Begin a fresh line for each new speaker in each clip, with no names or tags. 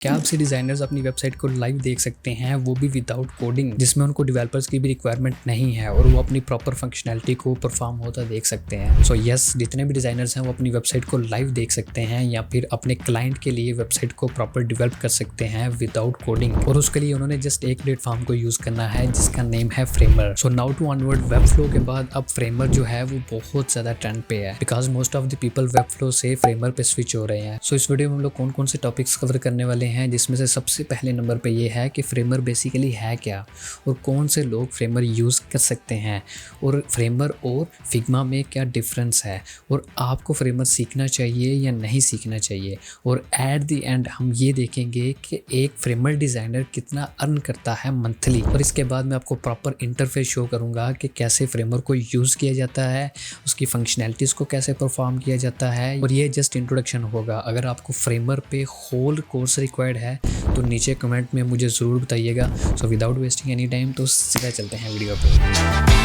क्या आपसे डिज़ाइनर्स अपनी वेबसाइट को लाइव देख सकते हैं, वो भी विदाउट कोडिंग, जिसमें उनको डेवलपर्स की भी रिक्वायरमेंट नहीं है और वो अपनी प्रॉपर फंक्शनैलिटी को परफॉर्म होता देख सकते हैं। सो यस, जितने भी डिज़ाइनर्स हैं वो अपनी वेबसाइट को लाइव देख सकते हैं या फिर अपने क्लाइंट के लिए वेबसाइट को प्रॉपर डेवलप कर सकते हैं विदाउट कोडिंग। और उसके लिए उन्होंने जस्ट एक प्लेटफॉर्म को यूज़ करना है जिसका नेम है Framer. So now to onward, Webflow के बाद अब फ्रेमर जो है वो बहुत ज़्यादा ट्रेंड पे है because most of the people Webflow से फ्रेमर पे स्विच हो रहे हैं। सो इस वीडियो में हम लोग कौन कौन से टॉपिक्स कवर करने वाले हैं, जिसमें से सबसे पहले नंबर पे ये है कि फ्रेमर बेसिकली है क्या और कौन से लोग फ्रेमर यूज़ कर सकते हैं और फ्रेमर और फिग्मा में क्या डिफरेंस है और आपको फ्रेमर सीखना चाहिए या नहीं सीखना चाहिए। और एट द एंड हम ये देखेंगे कि एक फ्रेमर डिज़ाइनर कितना अर्न करता है मंथली। और इसके बाद मैं आपको प्रॉपर इंटरफेस शो करूँगा कि कैसे फ्रेमर को यूज़ किया जाता है, उसकी फंक्शनैलिटीज़ को कैसे परफॉर्म किया जाता है। और ये जस्ट इंट्रोडक्शन होगा। अगर आपको फ्रेमर पे होल कोर्स रिक्वायर्ड है तो नीचे कमेंट में मुझे ज़रूर बताइएगा। So without wasting any time तो सीधा चलते हैं वीडियो पे।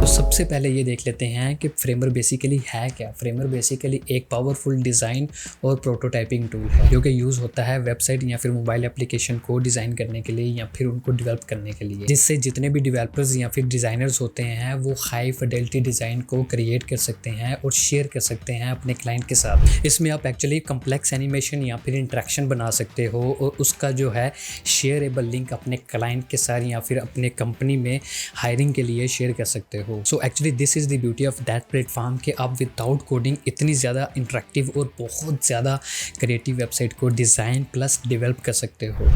सबसे पहले ये देख लेते हैं कि फ्रेमर बेसिकली है क्या। फ्रेमर बेसिकली एक पावरफुल डिज़ाइन और प्रोटोटाइपिंग टूल है जो कि यूज़ होता है वेबसाइट या फिर मोबाइल एप्लीकेशन को डिज़ाइन करने के लिए या फिर उनको डेवलप करने के लिए, जिससे जितने भी डेवलपर्स या फिर डिज़ाइनर्स होते हैं वो हाई फिडेलिटी डिज़ाइन को क्रिएट कर सकते हैं और शेयर कर सकते हैं अपने क्लाइंट के साथ। इसमें आप एक्चुअली कम्प्लेक्स एनिमेशन या फिर इंट्रैक्शन बना सकते हो और उसका जो है शेयरेबल लिंक अपने क्लाइंट के साथ या फिर अपने कंपनी में हायरिंग के लिए शेयर कर सकते हो। So actually this is the beauty of that platform कि आप विदाउट कोडिंग इतनी ज़्यादा इंटरेक्टिव और बहुत ज़्यादा क्रिएटिव वेबसाइट को डिज़ाइन प्लस डेवलप कर सकते हो।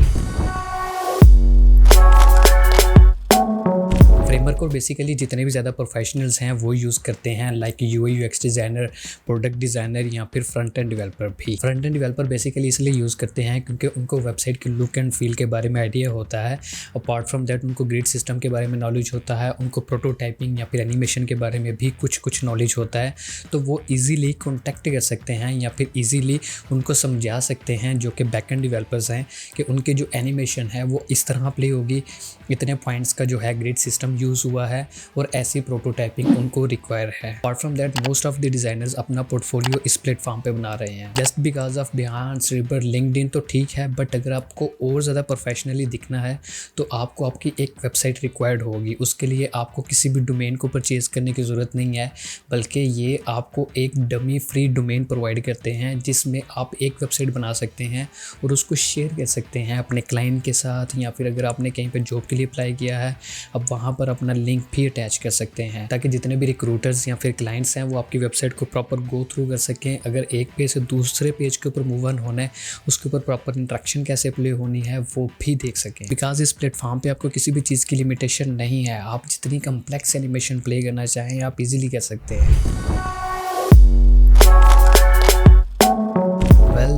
फ्रेमर को बेसिकली जितने भी ज़्यादा प्रोफेशनल्स हैं वो यूज़ करते हैं, like UI UX designer, product designer या फिर फ्रंट एंड डेवलपर भी। फ्रंट एंड डेवलपर बेसिकली इसलिए यूज़ करते हैं क्योंकि उनको वेबसाइट की लुक एंड फील के बारे में आइडिया होता है। अपार्ट फ्रॉम दैट उनको ग्रिड सिस्टम के बारे में नॉलेज होता है, उनको प्रोटोटाइपिंग या फिर एनिमेशन के बारे में भी कुछ नॉलेज होता है। तो वो ईजीली कॉन्टैक्ट कर सकते हैं या फिर ईजीली उनको समझा सकते हैं जो कि बैक एंड डेवलपर्स हैं कि उनकी जो एनिमेशन है वो इस तरह प्ले होगी, इतने पॉइंट्स का जो है ग्रिड सिस्टम यूज़ हुआ है और ऐसी प्रोटोटाइपिंग उनको रिक्वायर है। Apart from that most of the designers अपना पोर्टफोलियो इस प्लेटफॉर्म पे बना रहे हैं जस्ट बिकॉज ऑफ बिहान स्ट्रीबर लिंक्डइन तो ठीक है, बट अगर आपको और ज़्यादा प्रोफेशनली दिखना है तो आपको आपकी एक वेबसाइट रिक्वायर्ड होगी। उसके लिए आपको किसी भी डोमेन को परचेज करने की ज़रूरत नहीं है, बल्कि ये आपको एक डमी फ्री डोमेन प्रोवाइड करते हैं जिसमें आप एक वेबसाइट बना सकते हैं और उसको शेयर कर सकते हैं अपने क्लाइंट के साथ, या फिर अगर आपने कहीं पर जॉब के लिए अप्लाई किया है अब वहाँ पर अपना लिंक भी अटैच कर सकते हैं ताकि जितने भी रिक्रूटर्स या फिर क्लाइंट्स हैं वो आपकी वेबसाइट को प्रॉपर गो थ्रू कर सकें। अगर एक पेज से दूसरे पेज के ऊपर मूव ऑन होना है, उसके ऊपर प्रॉपर इंट्रैक्शन कैसे प्ले होनी है वो भी देख सकें। बिकॉज इस प्लेटफॉर्म पे आपको किसी भी चीज़ की लिमिटेशन नहीं है, आप जितनी कम्प्लेक्स एनिमेशन प्ले करना चाहें आप इजीली कर सकते हैं।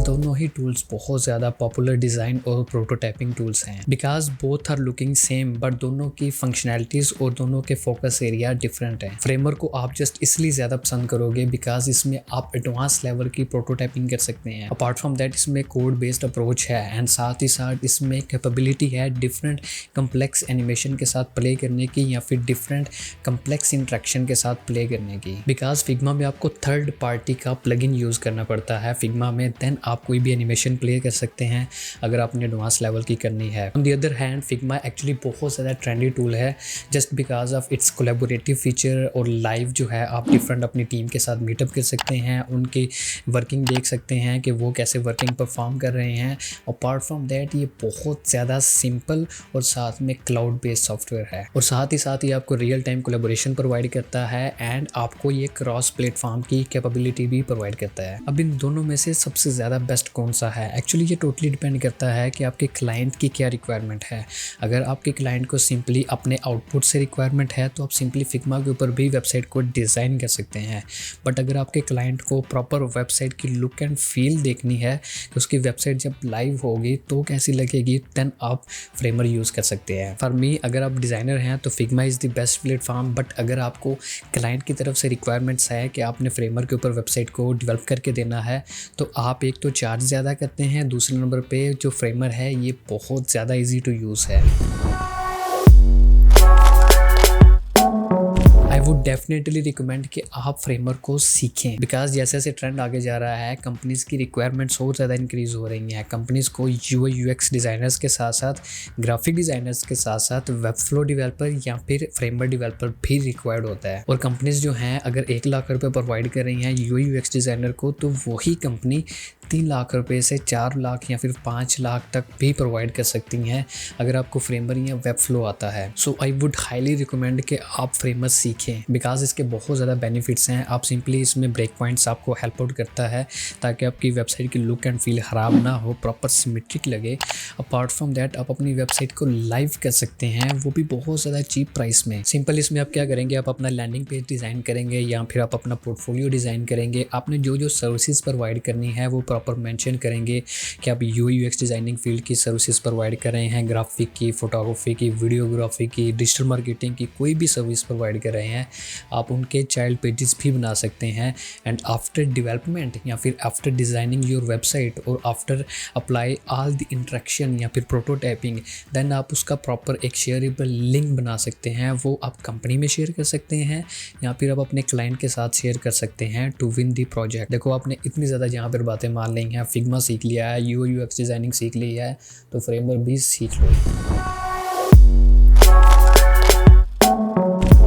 दोनों ही टूल्स बहुत ज़्यादा पॉपुलर डिज़ाइन और प्रोटोटाइपिंग टूल्स हैं because both are looking same, but दोनों की फंक्शनैलिटीज़ और दोनों के फोकस एरिया डिफरेंट हैं। फ्रेमर को आप जस्ट इसलिए ज़्यादा पसंद करोगे बिकॉज इसमें आप एडवांस लेवल की प्रोटोटाइपिंग कर सकते हैं। अपार्ट फ्रॉम दैट इसमें कोड बेस्ड अप्रोच है एंड साथ ही साथ इसमें कैपेबिलिटी है डिफरेंट कम्प्लेक्स एनिमेशन के साथ प्ले करने की या फिर डिफरेंट कम्प्लेक्स इंट्रैक्शन के साथ प्ले करने की। बिकॉज फिग्मा में आपको थर्ड पार्टी का प्लगइन यूज़ करना पड़ता है फिग्मा में, देन आप कोई भी एनिमेशन प्ले कर सकते हैं अगर आपने एडवांस लेवल की करनी है। On the other hand Figma actually बहुत ज़्यादा ट्रेंडी टूल है just because of its collaborative feature और लाइव जो है आप डिफरेंट अपनी टीम के साथ मीटअप कर सकते हैं, उनकी वर्किंग देख सकते हैं कि वो कैसे वर्किंग परफॉर्म कर रहे हैं। अपार्ट फ्रॉम दैट ये बहुत ज़्यादा सिंपल और साथ में क्लाउड बेस्ड सॉफ्टवेयर है और साथ ही आपको रियल टाइम कोलैबोरेशन प्रोवाइड करता है एंड आपको ये क्रॉस प्लेटफॉर्म की कैपेबिलिटी भी प्रोवाइड करता है। अब इन दोनों में से सबसे ज़्यादा बेस्ट कौन सा है? एक्चुअली ये टोटली डिपेंड करता है कि आपके क्लाइंट की क्या रिक्वायरमेंट है। अगर आपके क्लाइंट को सिंपली अपने आउटपुट से रिक्वायरमेंट है तो आप सिंपली फिग्मा के ऊपर भी वेबसाइट को डिज़ाइन कर सकते हैं, बट अगर आपके क्लाइंट को प्रॉपर वेबसाइट की लुक एंड फील देखनी है कि उसकी वेबसाइट जब लाइव होगी तो कैसी लगेगी, देन आप फ्रेमर यूज़ कर सकते हैं। फॉर मी अगर आप डिज़ाइनर हैं तो Figma is the best platform, but अगर आपको क्लाइंट की तरफ से रिक्वायरमेंट्स है कि आपने फ्रेमर के ऊपर वेबसाइट को डेवलप करके देना है तो आप एक तो चार्ज ज़्यादा करते हैं, दूसरे नंबर पे जो फ्रेमर है ये बहुत ज़्यादा इजी टू यूज़ है। वुड डेफिनेटली रिकमेंड कि आप फ्रेमवर्क को सीखें, बिकॉज जैसे जैसे ट्रेंड आगे जा रहा है कंपनीज की रिक्वायरमेंट्स और ज़्यादा इंक्रीज हो रही हैं। कंपनीज को यूआई यूएक्स डिज़ाइनर्स के साथ साथ ग्राफिक डिज़ाइनर्स के साथ साथ वेब फ्लो डेवलपर या फिर फ्रेमवर्क डेवलपर भी रिक्वायर्ड होता है। और कंपनीज जो हैं अगर 1 लाख रुपए प्रोवाइड कर रही हैं यूआई यूएक्स डिज़ाइनर को, तो वही कंपनी 3 लाख रुपए से 4 लाख या फिर 5 लाख तक भी प्रोवाइड कर सकती हैं अगर आपको फ्रेमवर्क या वेब फ्लो आता है। सो आई वुड हाईली रिकमेंड कि आप फ्रेमवर्क सीखें, बिकॉज इसके बहुत ज़्यादा बेनिफिट्स हैं। आप सिंपली इसमें ब्रेक पॉइंट्स आपको हेल्प आउट करता है ताकि आपकी वेबसाइट की लुक एंड फील ख़राब ना हो, प्रॉपर सिमेट्रिक लगे। अपार्ट फ्रॉम दैट आप अपनी वेबसाइट को लाइव कर सकते हैं, वो भी बहुत ज़्यादा चीप प्राइस में। सिंपल इसमें आप क्या करेंगे, आप अपना लैंडिंग पेज डिज़ाइन करेंगे या फिर आप अपना पोर्टफोलियो डिज़ाइन करेंगे। आपने जो जो सर्विसेज प्रोवाइड करनी है वो प्रॉपर मेंशन करेंगे कि आप यूआई यूएक्स डिज़ाइनिंग फील्ड की सर्विसेज प्रोवाइड कर रहे हैं, ग्राफिक की, फोटोग्राफी की, वीडियोग्राफी की, डिजिटल मार्केटिंग की, कोई भी सर्विस प्रोवाइड कर रहे हैं। आप उनके चाइल्ड पेजेस भी बना सकते हैं। एंड आफ्टर डेवलपमेंट या फिर आफ्टर डिज़ाइनिंग योर वेबसाइट और after apply all the interaction या फिर प्रोटोटाइपिंग, देन आप उसका प्रॉपर एक शेयरेबल लिंक बना सकते हैं। वो आप कंपनी में शेयर कर सकते हैं या फिर आप अपने क्लाइंट के साथ शेयर कर सकते हैं टू विन दी प्रोजेक्ट। देखो आपने इतनी ज़्यादा यहाँ पर बातें मान ली हैं, फिग्मा सीख लिया है, यूआई यूएक्स डिज़ाइनिंग सीख ली है, तो फ्रेमवर्क भी सीख लो।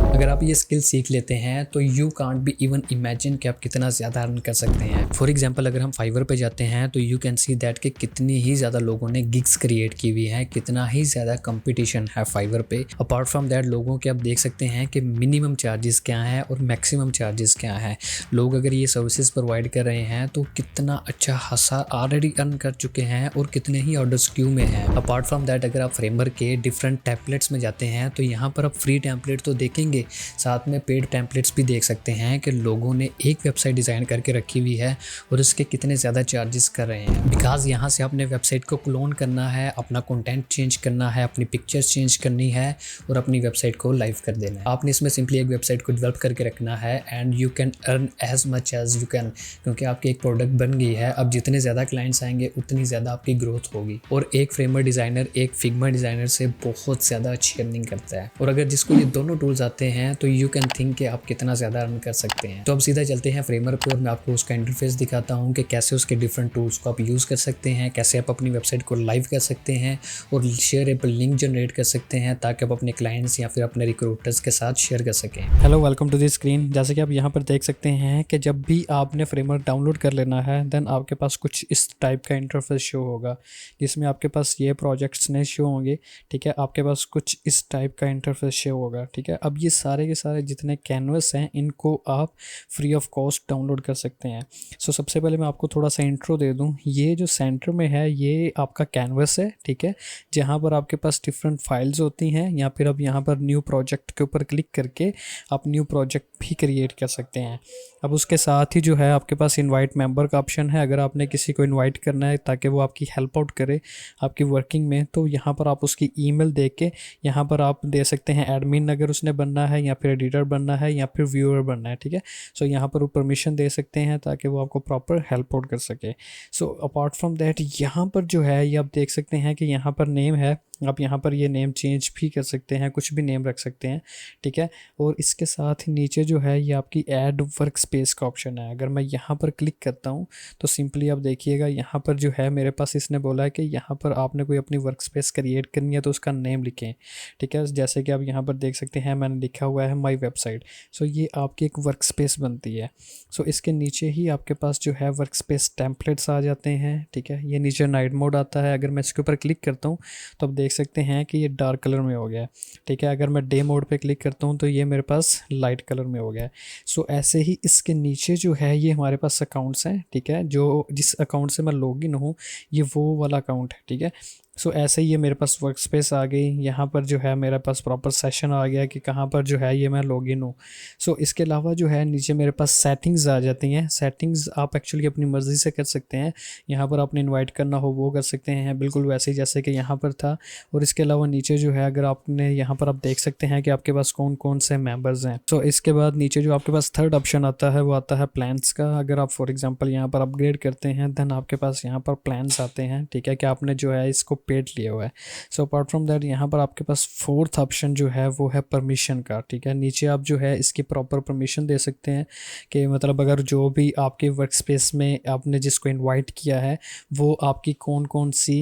अगर आप ये स्किल सीख लेते हैं तो you can't be even imagine कि आप कितना ज़्यादा अर्न कर सकते हैं। फॉर एग्जांपल अगर हम फाइवर पे जाते हैं तो यू कैन सी दैट कि कितनी ही ज़्यादा लोगों ने गिग्स क्रिएट की हुई है, कितना ही ज़्यादा कंपटीशन है फाइवर पे। अपार्ट फ्रॉम दैट लोगों के आप देख सकते हैं कि मिनिमम चार्जेस क्या हैं और मैक्सिमम चार्जेस क्या हैं। लोग अगर ये सर्विसेज प्रोवाइड कर रहे हैं तो कितना अच्छा खासा ऑलरेडी अर्न कर चुके हैं और कितने ही ऑर्डर्स क्यू में हैं। अपार्ट फ्रॉम दैट अगर आप फ्रेमवर्क के डिफरेंट टेम्पलेट्स में जाते हैं तो यहाँ पर आप फ्री टेम्पलेट तो देखेंगे, साथ में पेड टेम्पलेट्स भी देख सकते हैं कि लोगों ने एक वेबसाइट डिज़ाइन करके रखी हुई है और उसके कितने ज़्यादा चार्जेस कर रहे हैं। बिकॉज यहाँ से आपने वेबसाइट को क्लोन करना है, अपना कंटेंट चेंज करना है, अपनी पिक्चर्स चेंज करनी है और अपनी वेबसाइट को लाइव कर देना है। आपने इसमें सिंपली एक वेबसाइट को डेवलप करके रखना है and you can earn as much as you can, क्योंकि आपकी एक प्रोडक्ट बन गई है। अब जितने ज़्यादा क्लाइंट्स आएंगे उतनी ज़्यादा आपकी ग्रोथ होगी। और एक फ्रेमवर्क डिज़ाइनर एक फिग्मा डिज़ाइनर से बहुत ज़्यादा अच्छी अर्निंग करता है। और अगर जिसको ये दोनों टूल्स आते हैं तो यू कैन थिंक कि आप कितना ज़्यादा अर्न कर सकते हैं। तो अब सीधा चलते हैं फ्रेमवर्क पे और मैं आपको उसका इंटरफेस दिखाता हूँ कि कैसे उसके डिफरेंट टूल्स को आप यूज़ कर सकते हैं, कैसे आप अपनी वेबसाइट को लाइव कर सकते हैं और शेयरेबल लिंक जनरेट कर सकते हैं ताकि आप अपने क्लाइंट्स या फिर अपने रिक्रूटर्स के साथ शेयर कर सकें।
Hello, welcome to the screen. जैसे कि आप यहाँ पर देख सकते हैं कि जब भी आपने फ्रेमवर्क डाउनलोड कर लेना है देन आपके पास कुछ इस टाइप का इंटरफेस शो होगा जिसमें आपके पास ये प्रोजेक्ट्स नहीं शो होंगे। ठीक है, आपके पास कुछ इस टाइप का इंटरफेस शो होगा। ठीक है, अब ये सारे के सारे जितने कैनवस हैं इनको आप फ्री ऑफ कॉस्ट डाउनलोड कर सकते हैं। सो सबसे पहले मैं आपको थोड़ा सा इंट्रो दे दूं। ये जो सेंटर में है ये आपका कैनवस है। ठीक है, जहाँ पर आपके पास डिफरेंट फाइल्स होती हैं या फिर आप यहाँ पर न्यू प्रोजेक्ट के ऊपर क्लिक करके आप न्यू प्रोजेक्ट भी क्रिएट कर सकते हैं। अब उसके साथ ही जो है आपके पास इनवाइट मेंबर का ऑप्शन है। अगर आपने किसी को इनवाइट करना है ताकि वो आपकी हेल्प आउट करे आपकी वर्किंग में, तो यहाँ पर आप उसकी ईमेल दे के यहाँ पर आप दे सकते हैं एडमिन अगर उसने बनना है या फिर एडिटर बनना है या फिर व्यूअर बनना है। ठीक है, सो यहाँ पर वो परमिशन दे सकते हैं ताकि वो आपको प्रॉपर हेल्प आउट कर सके। सो अपार्ट फ्रॉम दैट यहाँ पर जो है ये आप देख सकते हैं कि यहाँ पर नेम है। आप यहाँ पर ये नेम चेंज भी कर सकते हैं, कुछ भी नेम रख सकते हैं। ठीक है, और इसके साथ ही नीचे जो है ये आपकी ऐड वर्क स्पेस का ऑप्शन है। अगर मैं यहाँ पर क्लिक करता हूँ तो सिंपली आप देखिएगा यहाँ पर जो है मेरे पास इसने बोला है कि यहाँ पर आपने कोई अपनी वर्क स्पेस क्रिएट करनी है तो उसका नेम लिखें। ठीक है, जैसे कि आप यहाँ पर देख सकते हैं मैंने लिखा हुआ है माई वेबसाइट। सो ये आपकी एक वर्क स्पेस बनती है। सो इसके नीचे ही आपके पास जो है वर्क स्पेस टेम्पलेट्स आ जाते हैं। ठीक है, ये नीचे नाइट मोड आता है। अगर मैं इसके ऊपर क्लिक करता हूँ तो अब देख सकते हैं कि ये डार्क कलर में हो गया है। ठीक है, अगर मैं डे मोड पे क्लिक करता हूँ तो ये मेरे पास लाइट कलर में हो गया है। सो ऐसे ही इसके नीचे जो है ये हमारे पास अकाउंट्स हैं। ठीक है, जो जिस अकाउंट से मैं लॉगिन हूँ ये वो वाला अकाउंट है। ठीक है, सो ऐसे ही ये मेरे पास वर्क स्पेस आ गई। यहाँ पर जो है मेरे पास प्रॉपर सेशन आ गया कि कहाँ पर जो है ये मैं लॉगिन हूँ। सो इसके अलावा जो है नीचे मेरे पास सेटिंग्स आ जाती हैं। सेटिंग्स आप एक्चुअली अपनी मर्ज़ी से कर सकते हैं। यहाँ पर आपने इनवाइट करना हो वो कर सकते हैं, बिल्कुल वैसे ही जैसे कि यहाँ पर था। और इसके अलावा नीचे जो है अगर आपने यहाँ पर आप देख सकते हैं कि आपके पास कौन कौन से मेम्बर्स हैं। सो इसके बाद नीचे जो आपके पास थर्ड ऑप्शन आता है वो आता है प्लान्स का। अगर आप फॉर एग्जाम्पल यहाँ पर अपग्रेड करते हैं देन आपके पास यहाँ पर प्लान्स आते हैं। ठीक है, कि आपने जो है इसको पेड लिया हुआ है। सो अपार्ट फ्रॉम दैट यहाँ पर आपके पास फोर्थ ऑप्शन जो है वो है परमिशन का, ठीक है। नीचे आप जो है इसकी प्रॉपर परमिशन दे सकते हैं कि मतलब अगर जो भी आपके वर्क स्पेस में आपने जिसको इन्वाइट किया है वो आपकी कौन कौन सी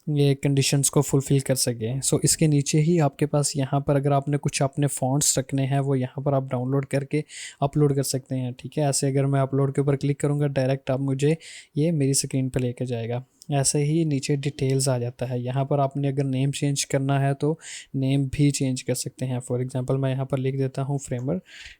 ये कंडीशंस को फुलफ़िल कर सके। सो इसके नीचे ही आपके पास यहाँ पर अगर आपने कुछ अपने फ़ॉन्ट्स रखने हैं वो यहाँ पर आप डाउनलोड करके अपलोड कर सकते हैं, ठीक है। ऐसे अगर मैं अपलोड के ऊपर क्लिक करूँगा डायरेक्ट आप मुझे ये मेरी स्क्रीन पर लेकर जाएगा। ऐसे ही नीचे डिटेल्स आ जाता है, यहाँ पर आपने अगर नेम चेंज करना है तो नेम भी चेंज कर सकते हैं। फॉर एग्जांपल मैं यहाँ पर लिख देता हूँ फ्रेमर,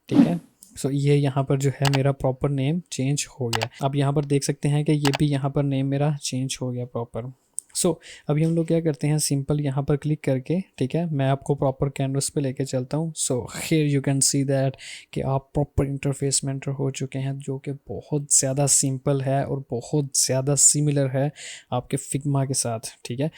ठीक है। सो ये यहाँ पर जो है मेरा प्रॉपर नेम चेंज हो गया। आप यहाँ पर देख सकते हैं कि ये भी यहाँ पर नेम मेरा चेंज हो गया प्रॉपर। सो अभी हम लोग क्या करते हैं, सिंपल यहाँ पर क्लिक करके, ठीक है, मैं आपको प्रॉपर कैनवस पे लेके चलता हूँ। So here you can see that कि आप प्रॉपर इंटरफेस में एंटर हो चुके हैं, जो कि बहुत ज़्यादा सिंपल है और बहुत ज़्यादा सिमिलर है आपके फिग्मा के साथ, ठीक है।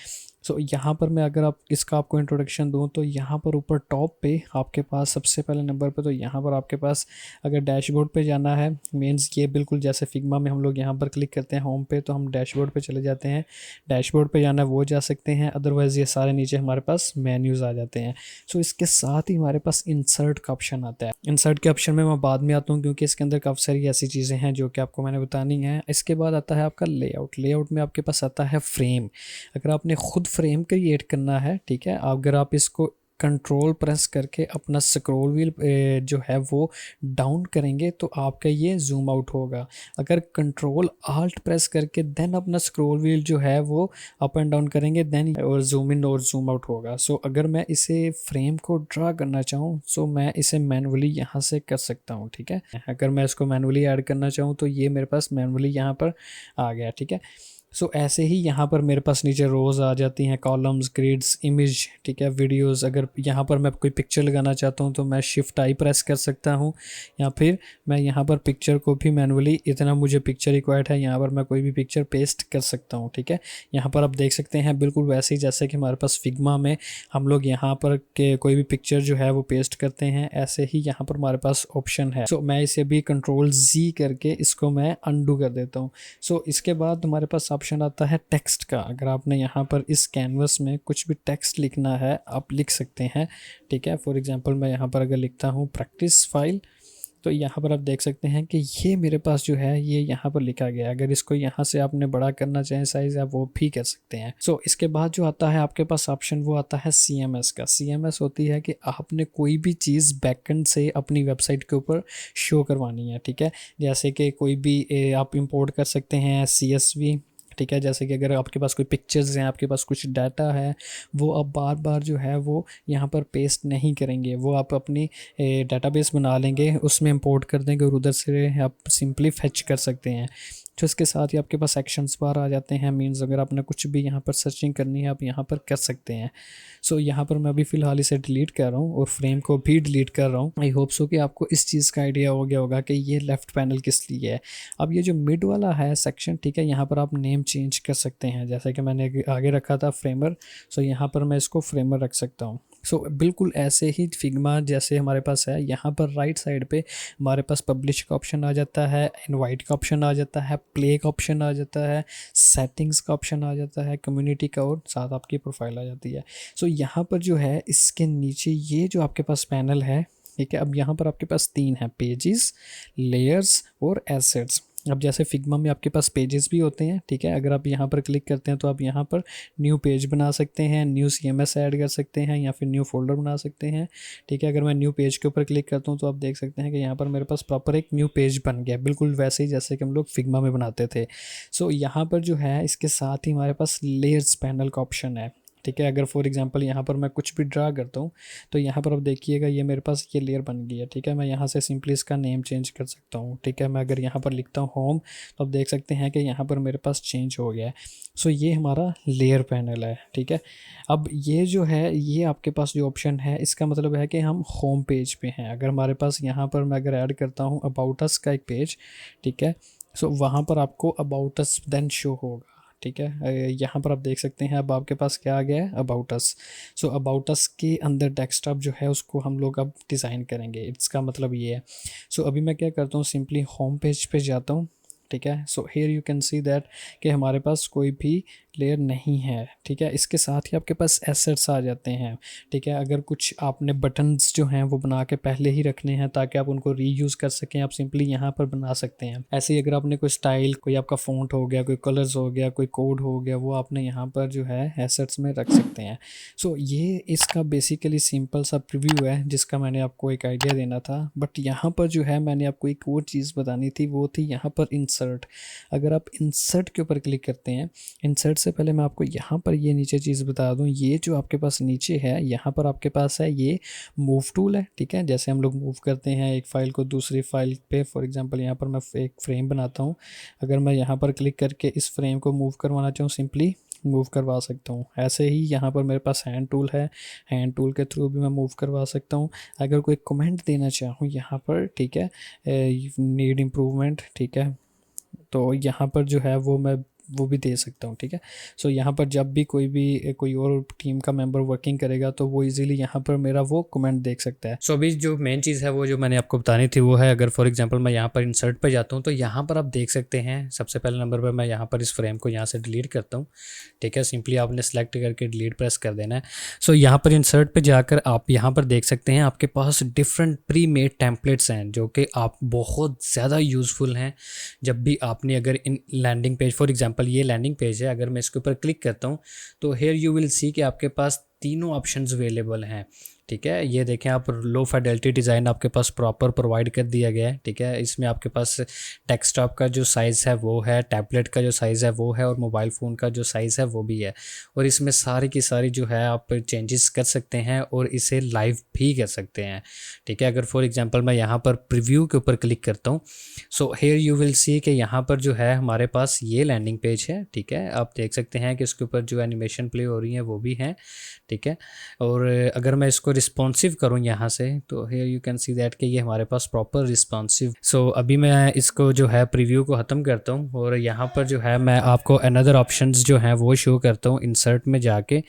सो यहाँ पर मैं अगर आप इसका आपको इंट्रोडक्शन दूँ तो यहाँ पर ऊपर टॉप पे आपके पास सबसे पहले नंबर पे तो यहाँ पर आपके पास अगर डैशबोर्ड पे जाना है, मीन्स ये बिल्कुल जैसे फिग्मा में हम लोग यहाँ पर क्लिक करते हैं होम पे तो हम डैशबोर्ड पे चले जाते हैं। डैशबोर्ड पे जाना है वो जा सकते हैं, अदरवाइज़ ये सारे नीचे हमारे पास मेन्यूज़ आ जाते हैं। सो इसके साथ ही हमारे पास इंसर्ट का ऑप्शन आता है। इंसर्ट के ऑप्शन में मैं बाद में आता हूँ क्योंकि इसके अंदर काफ़ी सारी ऐसी चीज़ें हैं जो कि आपको मैंने बतानी है। इसके बाद आता है आपका लेआउट। लेआउट में आपके पास आता है फ्रेम। अगर आपने खुद फ्रेम क्रिएट करना है, ठीक है, अगर आप इसको कंट्रोल प्रेस करके अपना स्क्रॉल व्हील जो है वो डाउन करेंगे तो आपका ये जूम आउट होगा। अगर कंट्रोल आल्ट प्रेस करके देन अपना स्क्रॉल व्हील जो है वो अप एंड डाउन करेंगे देन और जूम इन और जूम आउट होगा। सो अगर मैं इसे फ्रेम को ड्रा करना चाहूँ सो मैं इसे मैनुअली यहाँ से कर सकता हूँ, ठीक है। अगर मैं इसको मैनुअली ऐड करना चाहूँ तो ये मेरे पास मैनुअली यहाँ पर आ गया, ठीक है। सो ऐसे ही यहाँ पर मेरे पास नीचे रोज़ आ जाती हैं, कॉलम्स, ग्रिड्स, इमेज, ठीक है, वीडियोस। अगर यहाँ पर मैं कोई पिक्चर लगाना चाहता हूँ तो मैं शिफ्ट आई प्रेस कर सकता हूँ, या फिर मैं यहाँ पर पिक्चर को भी मैनुअली इतना मुझे पिक्चर रिक्वायर्ड है यहाँ पर मैं कोई भी पिक्चर पेस्ट कर सकता हूँ, ठीक है। यहाँ पर आप देख सकते हैं बिल्कुल वैसे ही जैसे कि हमारे पास फिग्मा में हम लोग यहाँ पर के कोई भी पिक्चर जो है वो पेस्ट करते हैं, ऐसे ही यहाँ पर हमारे पास ऑप्शन है। सो मैं इसे भी कंट्रोल Z करके इसको मैं अनडू कर देता हूँ। सो इसके बाद हमारे पास ऑप्शन आता है टेक्स्ट का। अगर आपने यहाँ पर इस कैनवस में कुछ भी टेक्स्ट लिखना है आप लिख सकते हैं, ठीक है। फॉर एग्जांपल मैं यहाँ पर अगर लिखता हूँ प्रैक्टिस फाइल तो यहाँ पर आप देख सकते हैं कि ये मेरे पास जो है ये यहाँ पर लिखा गया है। अगर इसको यहाँ से आपने बड़ा करना चाहें साइज आप वो भी कर सकते हैं। सो इसके बाद जो आता है आपके पास ऑप्शन वो आता है CMS का। CMS होती है कि आपने कोई भी चीज़ बैकएंड से अपनी वेबसाइट के ऊपर शो करवानी है, ठीक है। जैसे कि कोई भी आप इंपोर्ट कर सकते हैं CSV, ठीक है। जैसे कि अगर आपके पास कोई पिक्चर्स हैं, आपके पास कुछ डाटा है, वो आप बार बार जो है वो यहाँ पर पेस्ट नहीं करेंगे, वो आप अपनी डेटाबेस बना लेंगे, उसमें इंपोर्ट कर देंगे और उधर से आप सिंपली फेच कर सकते हैं। तो इसके साथ ही आपके पास एक्शंस बार आ जाते हैं, मीन्स अगर आपने कुछ भी यहाँ पर सर्चिंग करनी है आप यहाँ पर कर सकते हैं। सो यहाँ पर मैं अभी फ़िलहाल इसे डिलीट कर रहा हूँ और फ्रेम को भी डिलीट कर रहा हूँ। आई होप सो कि आपको इस चीज़ का आइडिया हो गया होगा कि ये लेफ़्ट पैनल किस लिए है। अब ये जो मिड वाला है सेक्शन, ठीक है, यहाँ पर आप नेम चेंज कर सकते हैं। जैसे कि मैंने आगे रखा था फ्रेमर, सो यहाँ पर मैं इसको फ्रेमर रख सकता हूँ। सो बिल्कुल ऐसे ही फिग्मा जैसे हमारे पास है, यहाँ पर राइट साइड पे हमारे पास पब्लिश का ऑप्शन आ जाता है, इनवाइट का ऑप्शन आ जाता है, प्ले का ऑप्शन आ जाता है, सेटिंग्स का ऑप्शन आ जाता है, कम्युनिटी का, और साथ आपकी प्रोफाइल आ जाती है। सो यहाँ पर जो है इसके नीचे ये जो आपके पास पैनल है, ठीक है, अब यहाँ पर आपके पास 3 है, पेजेस, लेयर्स और एसेट्स। अब जैसे फिग्मा में आपके पास पेजेस भी होते हैं, ठीक है, अगर आप यहाँ पर क्लिक करते हैं तो आप यहाँ पर न्यू पेज बना सकते हैं, न्यू CMS ऐड कर सकते हैं या फिर न्यू फोल्डर बना सकते हैं, ठीक है। अगर मैं न्यू पेज के ऊपर क्लिक करता हूँ तो आप देख सकते हैं कि यहाँ पर मेरे पास प्रॉपर एक न्यू पेज बन गया, बिल्कुल वैसे ही जैसे कि हम लोग फिग्मा में बनाते थे। सो यहाँ पर जो है इसके साथ ही हमारे पास लेयर्स पैनल का ऑप्शन है, ठीक है। अगर फॉर एग्जांपल यहाँ पर मैं कुछ भी ड्रा करता हूँ तो यहाँ पर आप देखिएगा ये मेरे पास ये लेयर बन गई है, ठीक है। मैं यहाँ से सिंपली इसका नेम चेंज कर सकता हूँ, ठीक है। मैं अगर यहाँ पर लिखता हूँ होम तो आप देख सकते हैं कि यहाँ पर मेरे पास चेंज हो गया है। सो ये हमारा लेयर पैनल है, ठीक है। अब ये जो है ये आपके पास जो ऑप्शन है इसका मतलब है कि हम होम पेज पे हैं। अगर हमारे पास यहाँ पर मैं अगर ऐड करता हूँ अबाउट अस का एक पेज, ठीक है, सो वहाँ पर आपको अबाउट अस देन शो होगा, ठीक है। यहाँ पर आप देख सकते हैं अब आपके पास क्या आ गया है, about us. So about us के अंदर डेस्कटॉप जो है उसको हम लोग अब डिज़ाइन करेंगे, इसका मतलब ये है। सो अभी मैं क्या करता हूँ, सिंपली होम पेज पे जाता हूँ, ठीक है। So here you can see that कि हमारे पास कोई भी लेयर नहीं है, ठीक है। इसके साथ ही आपके पास एसेट्स आ जाते हैं, ठीक है। अगर कुछ आपने बटन्स जो हैं वो बना के पहले ही रखने हैं ताकि आप उनको रीयूज़ कर सकें, आप सिंपली यहाँ पर बना सकते हैं। ऐसे ही अगर आपने कोई स्टाइल, कोई आपका फ़ॉन्ट हो गया, कोई कलर्स हो गया, कोई कोड हो गया, वो आपने यहाँ पर जो है एसेट्स में रख सकते हैं। सो ये इसका बेसिकली सिंपल सा प्रीव्यू है जिसका मैंने आपको एक आइडिया देना था। बट यहाँ पर जो है मैंने आपको एक और चीज़ बतानी थी, वो थी यहाँ पर इंसर्ट। अगर आप इंसर्ट के ऊपर क्लिक करते हैं, इंसर्ट से पहले मैं आपको यहाँ पर ये नीचे चीज़ बता दूँ, ये जो आपके पास नीचे है यहाँ पर आपके पास है ये मूव टूल है, ठीक है। जैसे हम लोग मूव करते हैं एक फ़ाइल को दूसरी फाइल पे, फॉर एग्जांपल यहाँ पर मैं एक फ्रेम बनाता हूँ, अगर मैं यहाँ पर क्लिक करके इस फ्रेम को मूव करवाना चाहूँ, सिंपली मूव करवा सकता हूँ। ऐसे ही यहाँ पर मेरे पास हैंड टूल है, हैंड टूल के थ्रू भी मैं मूव करवा सकता हूँ। अगर कोई कमेंट देना चाहूँ यहाँ पर, ठीक है, नीड इम्प्रूवमेंट, ठीक है, तो यहाँ पर जो है वो भी दे सकता हूँ, ठीक है। सो यहाँ पर जब भी कोई और टीम का मेंबर वर्किंग करेगा तो वो इजीली यहाँ पर मेरा वो कमेंट देख सकता है।
सो अभी जो मेन चीज़ है वो जो मैंने आपको बतानी थी वो है, अगर फॉर एग्जांपल मैं यहाँ पर इंसर्ट पे जाता हूँ तो यहाँ पर आप देख सकते हैं सबसे पहले नंबर पर मैं यहाँ पर इस फ्रेम को यहाँ से डिलीट करता हूँ, ठीक है। सिंपली आपने सेलेक्ट करके डिलीट प्रेस कर देना है। सो यहाँ पर इंसर्ट पे जाकर आप यहाँ पर देख सकते हैं आपके पास डिफरेंट प्री मेड टेम्पलेट्स हैं जो कि आप बहुत ज़्यादा यूज़फुल हैं जब भी आपने अगर इन लैंडिंग पेज, फॉर एग्जांपल ये लैंडिंग पेज है, अगर मैं इसके ऊपर क्लिक करता हूँ तो हेयर यू विल सी कि आपके पास तीनों ऑप्शंस अवेलेबल हैं, ठीक है। ये देखें आप, लो फाइडेलिटी डिज़ाइन आपके पास प्रॉपर प्रोवाइड कर दिया गया है, ठीक है। इसमें आपके पास डेस्कटॉप का जो साइज़ है वो है, टैबलेट का जो साइज़ है वो है, और मोबाइल फ़ोन का जो साइज़ है वो भी है। और इसमें सारी की सारी जो है आप चेंजेस कर सकते हैं और इसे लाइव भी कर सकते हैं, ठीक है। अगर फॉर एग्जांपल मैं यहाँ पर प्रीव्यू के ऊपर क्लिक करता हूँ, so here you will see कि यहाँ पर जो है हमारे पास ये लैंडिंग पेज है, ठीक है। आप देख सकते हैं कि इसके ऊपर जो एनिमेशन प्ले हो रही है वो भी है, ठीक है। और अगर मैं इसको रिस्पॉन्सिव करूं यहाँ से तो here you can see that कि ये हमारे पास प्रॉपर रिस्पॉन्सिव। सो अभी मैं इसको जो है प्रीव्यू को ख़त्म करता हूँ और यहाँ पर जो है मैं आपको अनदर ऑप्शंस जो हैं वो शो करता हूँ। इंसर्ट में जाके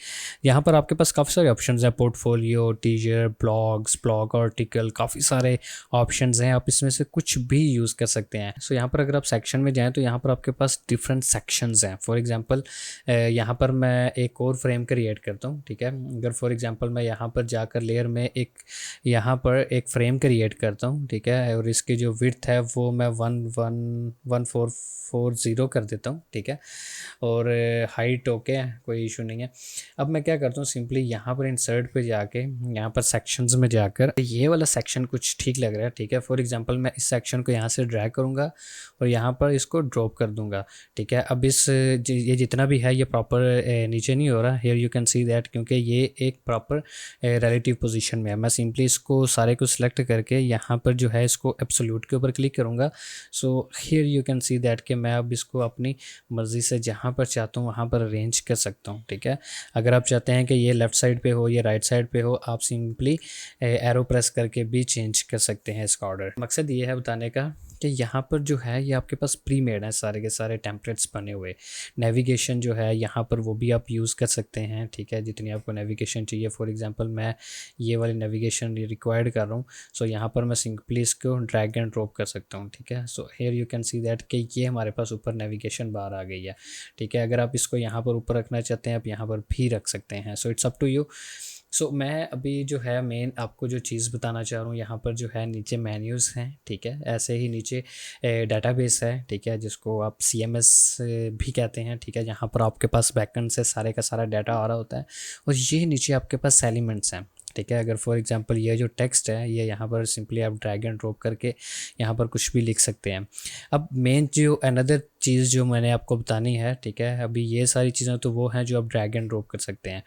यहाँ पर आपके पास काफ़ी सारे ऑप्शंस हैं, पोर्टफोलियो, टीजर, ब्लॉग आर्टिकल, काफ़ी सारे ऑप्शंस हैं, आप इसमें से कुछ भी यूज़ कर सकते हैं। सो यहाँ पर अगर आप सेक्शन में जाएँ तो यहाँ पर आपके पास डिफरेंट सेक्शंस हैं। फॉर एग्जांपल यहाँ पर मैं एक और फ्रेम क्रिएट करता हूँ, ठीक है। अगर फॉर एग्जांपल मैं यहाँ पर जाकर लेयर में यहाँ पर एक फ्रेम क्रिएट करता हूँ, ठीक है, और इसकी जो विड्थ है वो मैं 1440 कर देता हूँ, ठीक है। और हाइट ओके है, कोई इशू नहीं है। अब मैं क्या करता हूँ, सिंपली यहाँ पर इंसर्ट पे जाके यहाँ पर सेक्शंस में जाकर ये वाला सेक्शन कुछ ठीक लग रहा है, ठीक है। फॉर एग्जांपल मैं इस सेक्शन को यहाँ से ड्रैग करूँगा और यहाँ पर इसको ड्रॉप कर दूँगा, ठीक है। अब ये जितना भी है ये प्रॉपर नीचे नहीं हो रहा, here you can see that, क्योंकि ये एक प्रॉपर रिलेटिव पोजीशन में है। मैं सिंपली इसको सारे को सिलेक्ट करके यहाँ पर जो है इसको एब्सोल्यूट के ऊपर क्लिक करूँगा। So here you can see that कि मैं अब इसको अपनी मर्ज़ी से जहाँ पर चाहता हूँ वहाँ पर अरेंज कर सकता हूँ, ठीक है। अगर आप चाहते हैं कि ये लेफ़्ट साइड पे हो या राइट साइड पे हो, आप सिंपली एरो प्रेस करके भी चेंज कर सकते हैं इसका ऑर्डर। मकसद ये है बताने का कि यहाँ पर जो है ये आपके पास प्री मेड है, सारे के सारे टेम्पलेट्स बने हुए। नेविगेशन जो है यहाँ पर वो भी आप यूज़ कर सकते हैं, ठीक है, जितनी आपको नेविगेशन चाहिए। फॉर एग्जांपल मैं ये वाली नेविगेशन रिक्वायर्ड कर रहा हूँ, सो यहाँ पर मैं सिंपली इसको ड्रैग एंड ड्रॉप कर सकता हूँ, ठीक है। So here you can see that कि ये हमारे पास ऊपर नेविगेशन बार आ गई है, ठीक है। अगर आप इसको यहाँ पर ऊपर रखना चाहते हैं आप यहाँ पर भी रख सकते हैं। So it's up to you. So मैं अभी जो है मेन आपको जो चीज़ बताना चाह रहा हूँ, यहाँ पर जो है नीचे मेन्यूज़ हैं, ठीक है। ऐसे ही नीचे डाटाबेस है, ठीक है, जिसको आप CMS भी कहते हैं, ठीक है। यहाँ पर आपके पास बैकएंड से सारे का सारा डाटा आ रहा होता है और ये नीचे आपके पास एलिमेंट्स हैं, ठीक है। अगर फॉर एग्जांपल ये जो टेक्स्ट है ये यहाँ पर सिंपली आप ड्रैग एंड ड्रॉप करके यहाँ पर कुछ भी लिख सकते हैं। अब मेन जो अनदर चीज़ जो मैंने आपको बतानी है, ठीक है, अभी ये सारी चीज़ें तो वो हैं जो आप ड्रैग एंड ड्रॉप कर सकते हैं।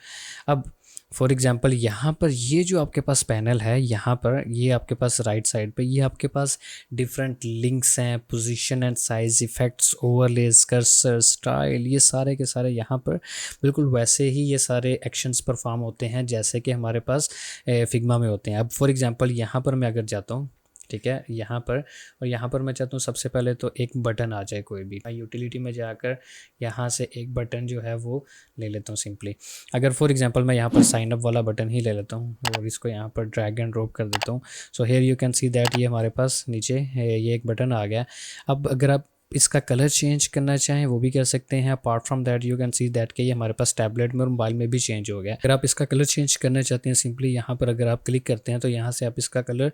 अब फॉर एग्जांपल यहाँ पर ये जो आपके पास पैनल है, यहाँ पर ये आपके पास राइट साइड पे ये आपके पास डिफरेंट लिंक्स हैं, position and size, effects, overlays, cursor, style, ये सारे के सारे यहाँ पर बिल्कुल वैसे ही ये सारे एक्शंस परफॉर्म होते हैं जैसे कि हमारे पास फिग्मा में होते हैं। अब फॉर एग्जांपल यहाँ पर मैं अगर जाता हूँ, ठीक है, यहाँ पर, और यहाँ पर मैं चाहता हूँ सबसे पहले तो एक बटन आ जाए कोई भी। मैं यूटिलिटी में जाकर यहाँ से एक बटन जो है वो ले लेता हूँ सिंपली। अगर फॉर एग्जांपल मैं यहाँ पर साइन अप वाला बटन ही ले लेता हूँ और इसको यहाँ पर ड्रैग एंड ड्रॉप कर देता हूँ। So here you can see that ये हमारे पास नीचे ये एक बटन आ गया। अब अगर आप
इसका कलर चेंज करना चाहें वो भी कर सकते हैं। Apart from that you can see that कि ये हमारे पास टैबलेट में और मोबाइल में भी चेंज हो गया। अगर आप इसका कलर चेंज करना चाहते हैं सिंपली यहाँ पर अगर आप क्लिक करते हैं तो यहाँ से आप इसका कलर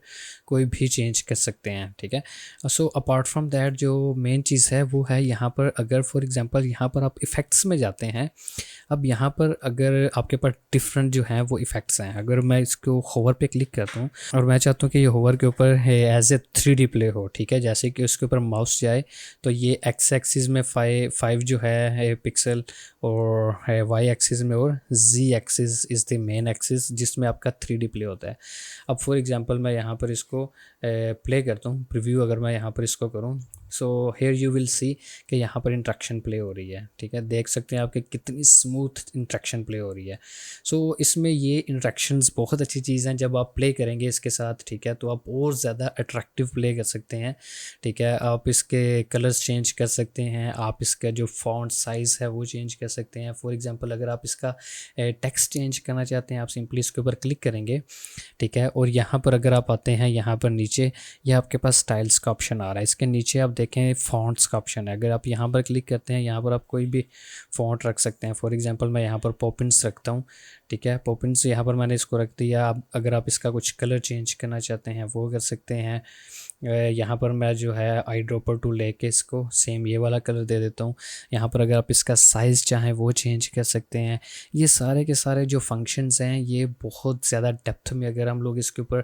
कोई भी चेंज कर सकते हैं, ठीक है। सो अपार्ट फ्रॉम दैट जो मेन चीज़ है वो है यहाँ पर अगर फॉर एग्जांपल यहाँ पर आप इफ़ेक्ट्स में जाते हैं। अब यहाँ पर अगर आपके पास डिफरेंट जो हैं वो इफ़ेक्ट्स हैं। अगर मैं इसको होवर पे क्लिक करता हूँ और मैं चाहता हूँ कि ये होवर के ऊपर एज ए 3D प्ले हो, ठीक है। जैसे कि उसके ऊपर माउस जाए तो ये एक्स एक्सिस में 5 जो है पिक्सल और है वाई एक्सिस में, और Z axis is the main axis जिसमें आपका 3D प्ले होता है। अब फॉर एग्जांपल मैं यहाँ पर इसको प्ले करता हूँ, प्रीव्यू अगर मैं यहाँ पर इसको करूँ, so here you will see कि यहाँ पर इंट्रैक्शन प्ले हो रही है, ठीक है। देख सकते हैं आपके कितनी स्मूथ इंट्रैक्शन प्ले हो रही है। सो इसमें ये इंट्रैक्शंस बहुत अच्छी चीज़ हैं। जब आप प्ले करेंगे इसके साथ, ठीक है, तो आप और ज़्यादा अट्रैक्टिव प्ले कर सकते हैं, ठीक है। आप इसके कलर्स चेंज कर सकते हैं, आप इसका जो फॉन्ट साइज़ है वो चेंज कर सकते हैं। फॉर एग्जांपल अगर आप इसका टेक्स्ट चेंज करना चाहते हैं, आप सिंपली इसके ऊपर क्लिक करेंगे, ठीक है। और यहाँ पर अगर आप आते हैं, यहाँ पर नीचे ये आपके पास स्टाइल्स का ऑप्शन आ रहा है। इसके नीचे आप देखें फॉन्ट्स का ऑप्शन है। अगर आप यहाँ पर क्लिक करते हैं, यहाँ पर आप कोई भी फॉन्ट रख सकते हैं। फॉर एग्जांपल मैं यहाँ पर पॉपिंस रखता हूँ, ठीक है। पॉपिंस यहाँ पर मैंने इसको रख दिया। अब अगर आप इसका कुछ कलर चेंज करना चाहते हैं वो कर सकते हैं। यहाँ पर मैं जो है आई ड्रॉपर टू लेके इसको सेम ये वाला कलर दे देता हूँ। यहाँ पर अगर आप इसका साइज़ चाहें वो चेंज कर सकते हैं। ये सारे के सारे जो फंक्शंस हैं ये बहुत ज़्यादा डेप्थ में अगर हम लोग इसके ऊपर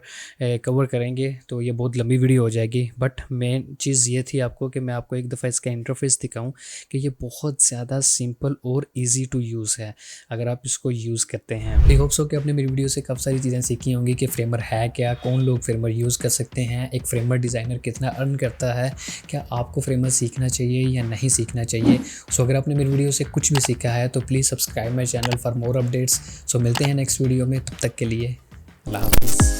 कवर करेंगे तो ये बहुत लंबी वीडियो हो जाएगी। बट मेन चीज़ ये थी आपको कि मैं आपको एक दफ़ा इसका इंटरफेस दिखाऊं कि ये बहुत ज़्यादा सिंपल और इजी टू यूज़ है अगर आप इसको यूज़ करते हैं। आई होप सो कि आपने मेरी वीडियो से काफ़ी सारी चीज़ें सीखी होंगी कि फ्रेमर है क्या, कौन लोग फ्रेमर यूज़ कर सकते हैं, एक फ्रेमर डिज़ाइनर कितना अर्न करता है, क्या आपको फ्रेमर सीखना चाहिए या नहीं सीखना चाहिए। सो अगर आपने मेरी वीडियो से कुछ भी सीखा है तो please subscribe my channel for more updates. So मिलते हैं नेक्स्ट वीडियो में, तब तक के लिए अल्लाह हाफिज़।